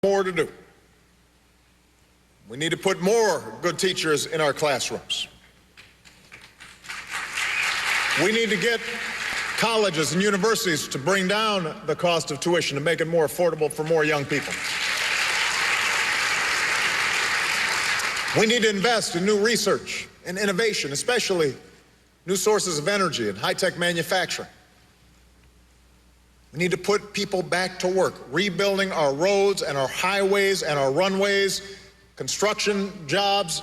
more to do. We need to put more good teachers in our classrooms. We need to get colleges and universities to bring down the cost of tuition to make it more affordable for more young people. We need to invest in new research and innovation, especially new sources of energy and high-tech manufacturing. We need to put people back to work, rebuilding our roads and our highways and our runways. Construction jobs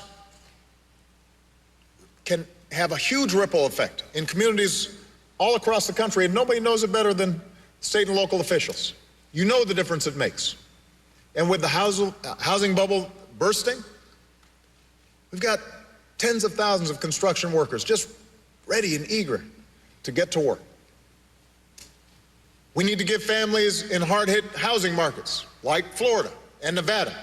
can have a huge ripple effect in communities all across the country, and nobody knows it better than state and local officials. You know the difference it makes. And with the housing bubble bursting, we've got tens of thousands of construction workers just ready and eager to get to work. We need to give families in hard-hit housing markets like Florida and Nevada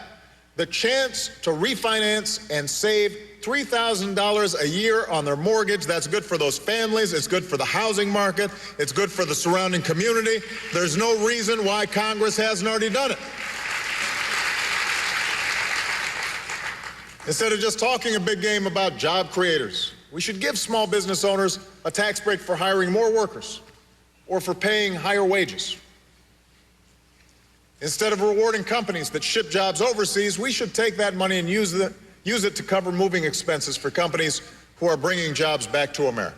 the chance to refinance and save $3,000 a year on their mortgage. That's good for those families. It's good for the housing market. It's good for the surrounding community. There's no reason why Congress hasn't already done it. Instead of just talking a big game about job creators, we should give small business owners a tax break for hiring more workers or for paying higher wages. Instead of rewarding companies that ship jobs overseas, we should take that money and use it to cover moving expenses for companies who are bringing jobs back to America.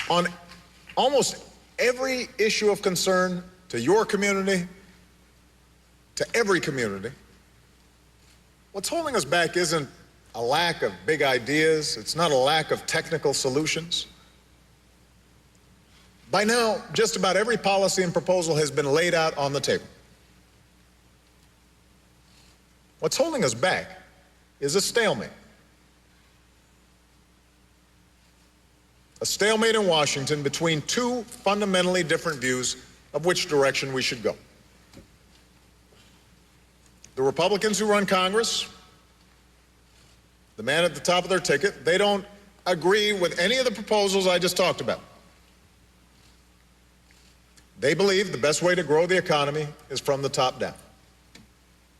On almost every issue of concern to your community, to every community, what's holding us back isn't a lack of big ideas. It's not a lack of technical solutions. By now, just about every policy and proposal has been laid out on the table. What's holding us back is a stalemate. A stalemate in Washington between two fundamentally different views of which direction we should go. The Republicans who run Congress, the man at the top of their ticket, they don't agree with any of the proposals I just talked about. They believe the best way to grow the economy is from the top down.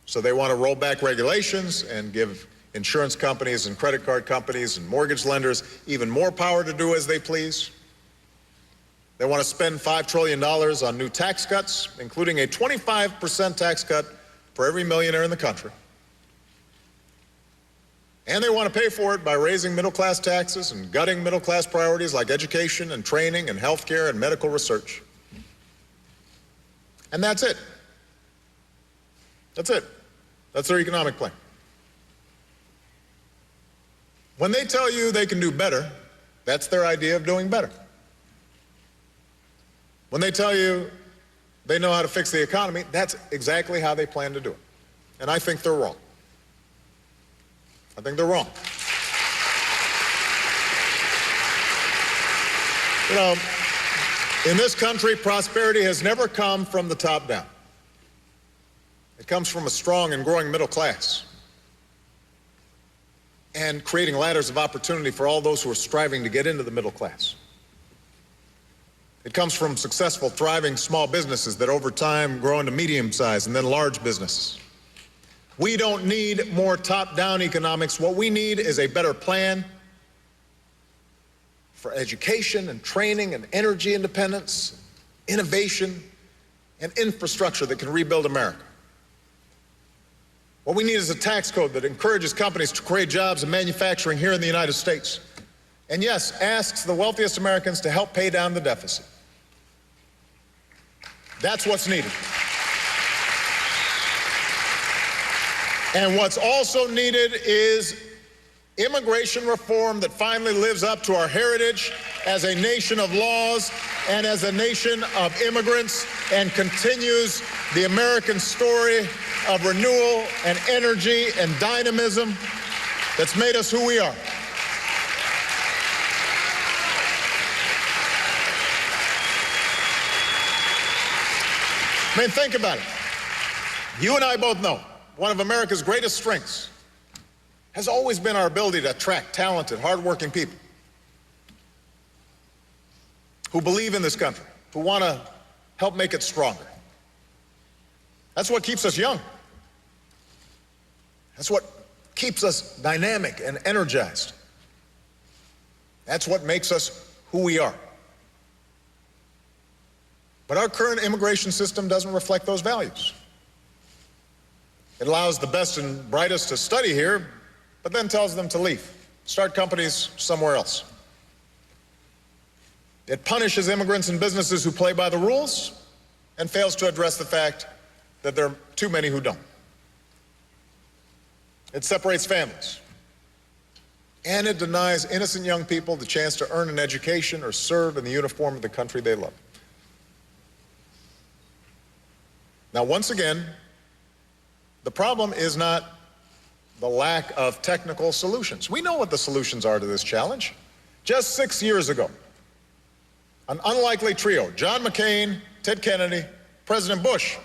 So they want to roll back regulations and give insurance companies and credit card companies and mortgage lenders even more power to do as they please. They want to spend $5 trillion on new tax cuts, including a 25% tax cut for every millionaire in the country. And they want to pay for it by raising middle-class taxes and gutting middle-class priorities like education and training and health care and medical research. And that's it. That's it. That's their economic plan. When they tell you they can do better, that's their idea of doing better. When they tell you they know how to fix the economy, that's exactly how they plan to do it. And I think they're wrong. I think they're wrong. You know, in this country, prosperity has never come from the top down. It comes from a strong and growing middle class and creating ladders of opportunity for all those who are striving to get into the middle class. It comes from successful, thriving small businesses that over time grow into medium-sized and then large businesses. We don't need more top-down economics. What we need is a better plan for education and training and energy independence, innovation, and infrastructure that can rebuild America. What we need is a tax code that encourages companies to create jobs and manufacturing here in the United States. And yes, asks the wealthiest Americans to help pay down the deficit. That's what's needed. And what's also needed is immigration reform that finally lives up to our heritage as a nation of laws and as a nation of immigrants and continues the American story of renewal and energy and dynamism that's made us who we are. I mean, think about it. You and I both know one of America's greatest strengths has always been our ability to attract talented, hardworking people. who believe in this country, who want to help make it stronger. That's what keeps us young. That's what keeps us dynamic and energized. That's what makes us who we are. But our current immigration system doesn't reflect those values. It allows the best and brightest to study here, but then tells them to leave, start companies somewhere else. It punishes immigrants and businesses who play by the rules and fails to address the fact that there are too many who don't. It separates families. And it denies innocent young people the chance to earn an education or serve in the uniform of the country they love. Now, once again, the problem is not the lack of technical solutions. We know what the solutions are to this challenge. Just 6 years ago, an unlikely trio, John McCain, Ted Kennedy, President Bush,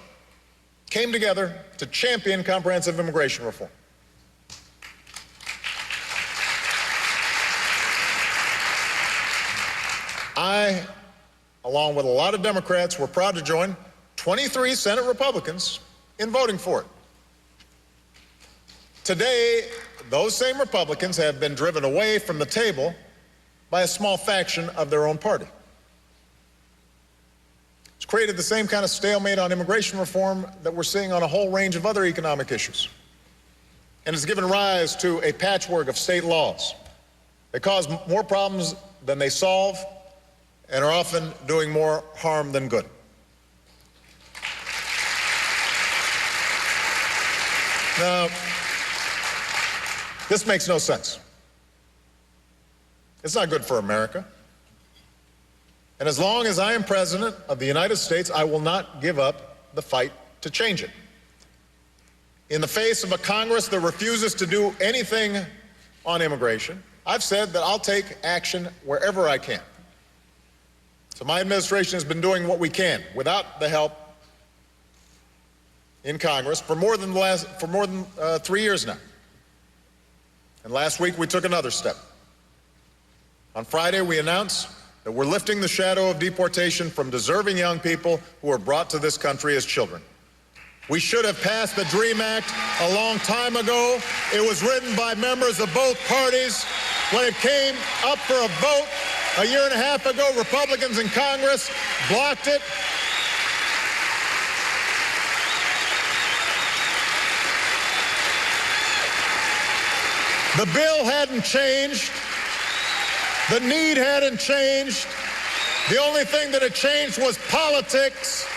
came together to champion comprehensive immigration reform. I, along with a lot of Democrats, were proud to join 23 Senate Republicans in voting for it. Today, those same Republicans have been driven away from the table by a small faction of their own party. It's created the same kind of stalemate on immigration reform that we're seeing on a whole range of other economic issues. And it's given rise to a patchwork of state laws. They cause more problems than they solve and are often doing more harm than good. Now, this makes no sense. It's not good for America. And as long as I am president of the United States, I will not give up the fight to change it. In the face of a Congress that refuses to do anything on immigration, I've said that I'll take action wherever I can. So my administration has been doing what we can without the help in Congress for more than 3 years now. And last week we took another step. On Friday we announced that we're lifting the shadow of deportation from deserving young people who were brought to this country as children. We should have passed the DREAM Act a long time ago. It was written by members of both parties. When it came up for a vote a year and a half ago, Republicans in Congress blocked it. The bill hadn't changed. The need hadn't changed. The only thing that had changed was politics.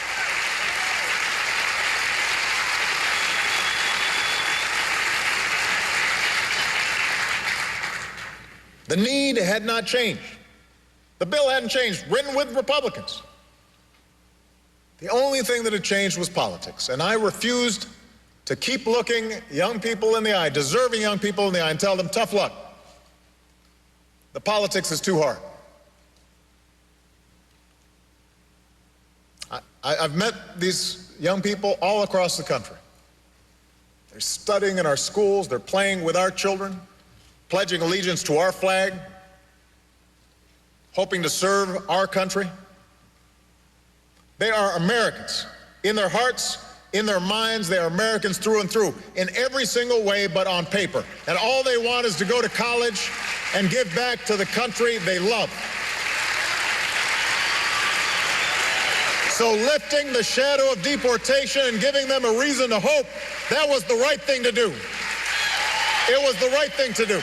The need had not changed. The bill hadn't changed, written with Republicans. The only thing that had changed was politics. And I refused to keep looking young people in the eye, deserving young people in the eye, and tell them, tough luck. The politics is too hard. I've met these young people all across the country. They're studying in our schools, they're playing with our children, pledging allegiance to our flag, hoping to serve our country. They are Americans. In their hearts, in their minds, they are Americans through and through, in every single way but on paper. And all they want is to go to college and give back to the country they love. So lifting the shadow of deportation and giving them a reason to hope, that was the right thing to do. It was the right thing to do.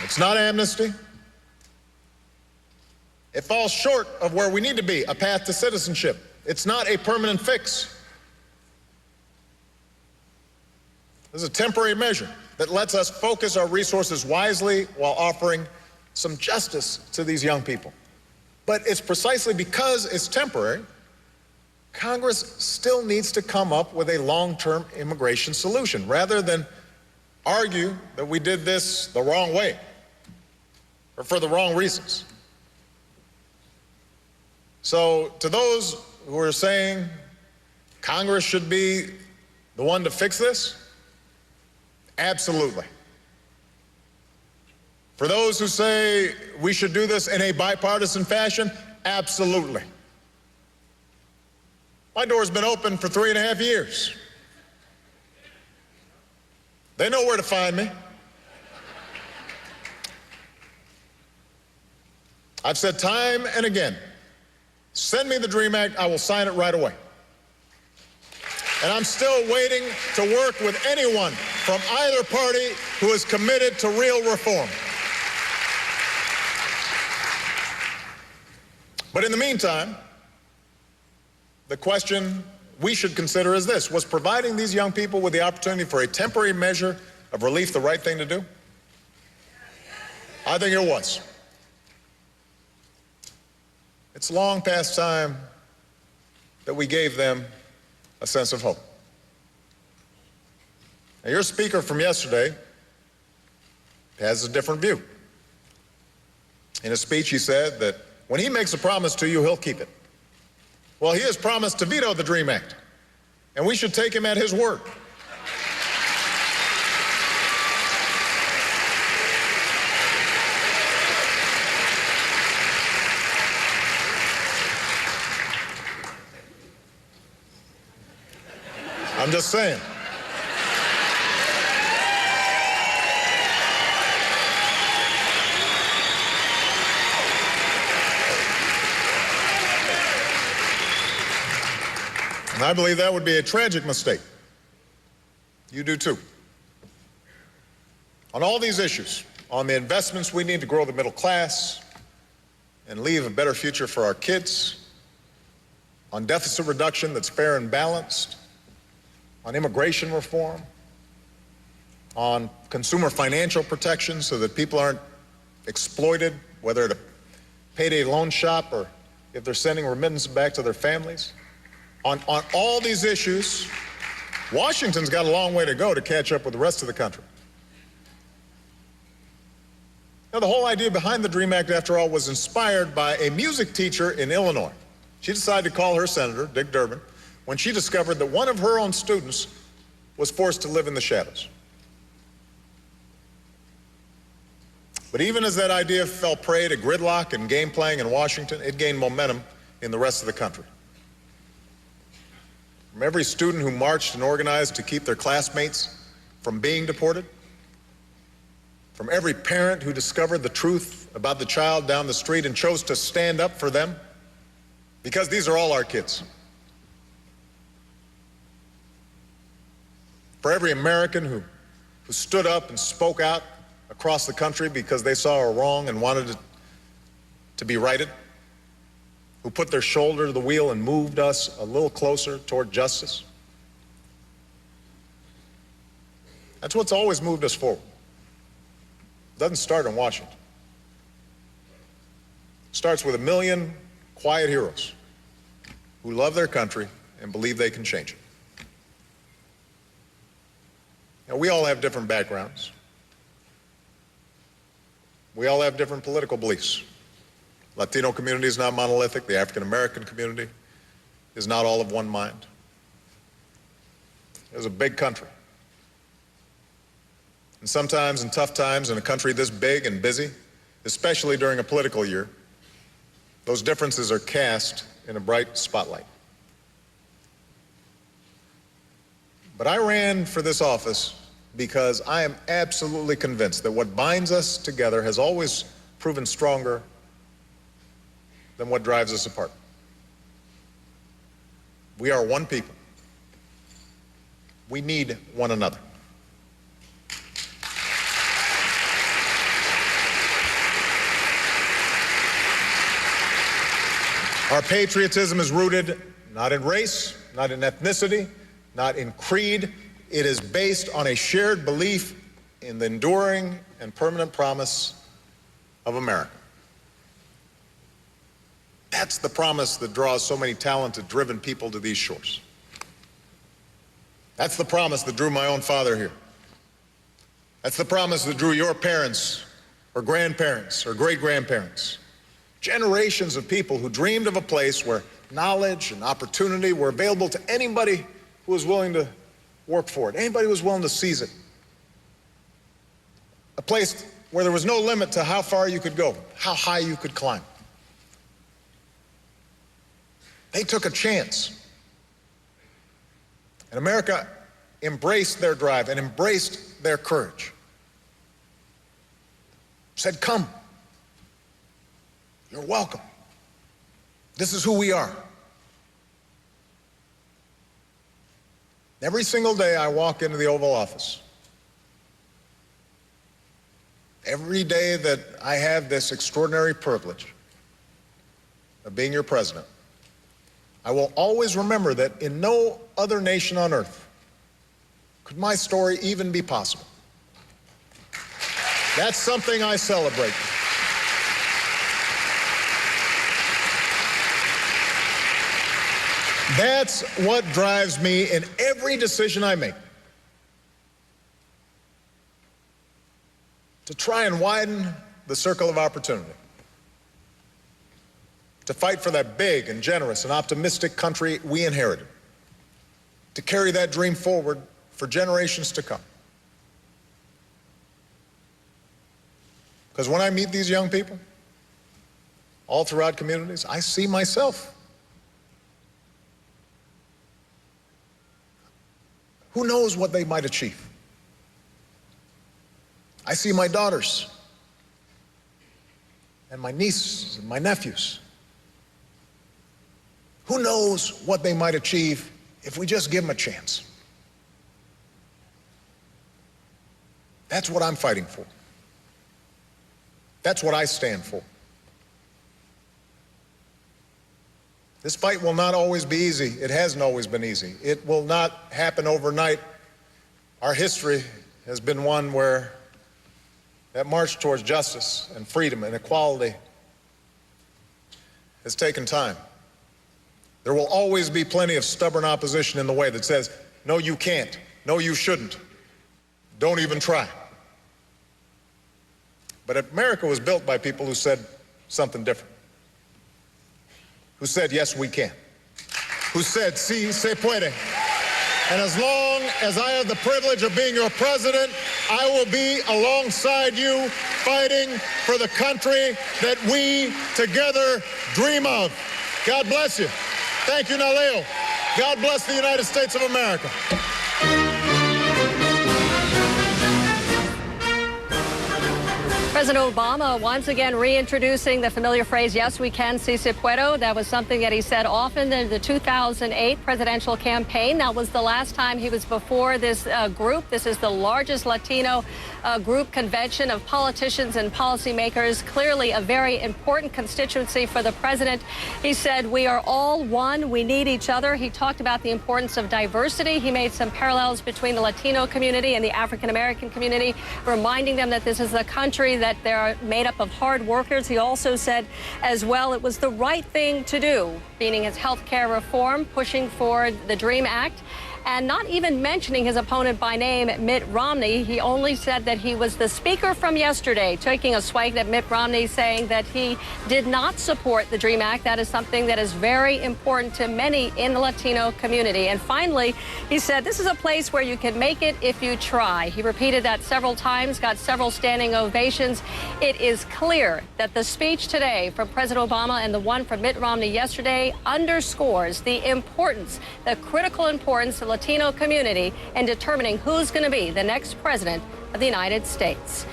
It's not amnesty. It falls short of where we need to be, a path to citizenship. It's not a permanent fix. This is a temporary measure that lets us focus our resources wisely while offering some justice to these young people. But it's precisely because it's temporary, Congress still needs to come up with a long-term immigration solution rather than argue that we did this the wrong way or for the wrong reasons. So to those who are saying Congress should be the one to fix this, absolutely. For those who say we should do this in a bipartisan fashion, absolutely. My door's been open for 3.5 years. They know where to find me. I've said time and again, send me the DREAM Act, I will sign it right away. And I'm still waiting to work with anyone from either party who is committed to real reform. But in the meantime, the question we should consider is this: was providing these young people with the opportunity for a temporary measure of relief the right thing to do? I think it was. It's long past time that we gave them a sense of hope. Now, your speaker from yesterday has a different view. In his speech, he said that when he makes a promise to you, he'll keep it. Well, he has promised to veto the DREAM Act, and we should take him at his word. I'm just saying. And I believe that would be a tragic mistake. You do too. On all these issues, on the investments we need to grow the middle class and leave a better future for our kids, on deficit reduction that's fair and balanced, on immigration reform, on consumer financial protection so that people aren't exploited, whether at a payday loan shop or if they're sending remittances back to their families. On all these issues, Washington's got a long way to go to catch up with the rest of the country. Now, the whole idea behind the DREAM Act, after all, was inspired by a music teacher in Illinois. She decided to call her senator, Dick Durbin, when she discovered that one of her own students was forced to live in the shadows. But even as that idea fell prey to gridlock and game playing in Washington, it gained momentum in the rest of the country. From every student who marched and organized to keep their classmates from being deported, from every parent who discovered the truth about the child down the street and chose to stand up for them, because these are all our kids. For every American who stood up and spoke out across the country because they saw a wrong and wanted it to be righted, who put their shoulder to the wheel and moved us a little closer toward justice. That's what's always moved us forward. It doesn't start in Washington. It starts with 1 million quiet heroes who love their country and believe they can change it. Now, we all have different backgrounds. We all have different political beliefs. Latino community is not monolithic. The African American community is not all of one mind. It was a big country. And sometimes in tough times in a country this big and busy, especially during a political year, those differences are cast in a bright spotlight. But I ran for this office because I am absolutely convinced that what binds us together has always proven stronger than what drives us apart. We are one people. We need one another. Our patriotism is rooted not in race, not in ethnicity, not in creed. It is based on a shared belief in the enduring and permanent promise of America. That's the promise that draws so many talented, driven people to these shores. That's the promise that drew my own father here. That's the promise that drew your parents or grandparents or great-grandparents. Generations of people who dreamed of a place where knowledge and opportunity were available to anybody who was willing to work for it, anybody who was willing to seize it. A place where there was no limit to how far you could go, how high you could climb. They took a chance. And America embraced their drive and embraced their courage. Said, come. You're welcome. This is who we are. Every single day I walk into the Oval Office. Every day that I have this extraordinary privilege of being your president, I will always remember that in no other nation on earth could my story even be possible. That's something I celebrate. That's what drives me in every decision I make. To try and widen the circle of opportunity. To fight for that big and generous and optimistic country we inherited. To carry that dream forward for generations to come. Because when I meet these young people, all throughout communities, I see myself. Who knows what they might achieve? I see my daughters and my nieces and my nephews. Who knows what they might achieve if we just give them a chance? That's what I'm fighting for. That's what I stand for. This fight will not always be easy. It hasn't always been easy. It will not happen overnight. Our history has been one where that march towards justice and freedom and equality has taken time. There will always be plenty of stubborn opposition in the way that says, no, you can't. No, you shouldn't. Don't even try. But America was built by people who said something different. Who said, yes, we can. Who said, sí, se puede. And as long as I have the privilege of being your president, I will be alongside you fighting for the country that we together dream of. God bless you. Thank you, Naleo. God bless the United States of America. President Obama once again reintroducing the familiar phrase, yes, we can, sí se puedo. That was something that he said often in the 2008 presidential campaign. That was the last time he was before this group. This is the largest Latino group convention of politicians and policymakers, clearly a very important constituency for the president. He said, we are all one. We need each other. He talked about the importance of diversity. He made some parallels between the Latino community and the African-American community, reminding them that this is a country that they're made up of hard workers. He also said as well it was the right thing to do, meaning his health care reform, pushing for the DREAM Act, and not even mentioning his opponent by name, Mitt Romney. He only said that he was the speaker from yesterday, taking a swipe at Mitt Romney, saying that he did not support the DREAM Act. That is something that is very important to many in the Latino community. And finally, he said this is a place where you can make it if you try. He repeated that several times, got several standing ovations. It is clear that the speech today from President Obama and the one from Mitt Romney yesterday underscores the importance, the critical importance of the Latino community in determining who's going to be the next president of the United States.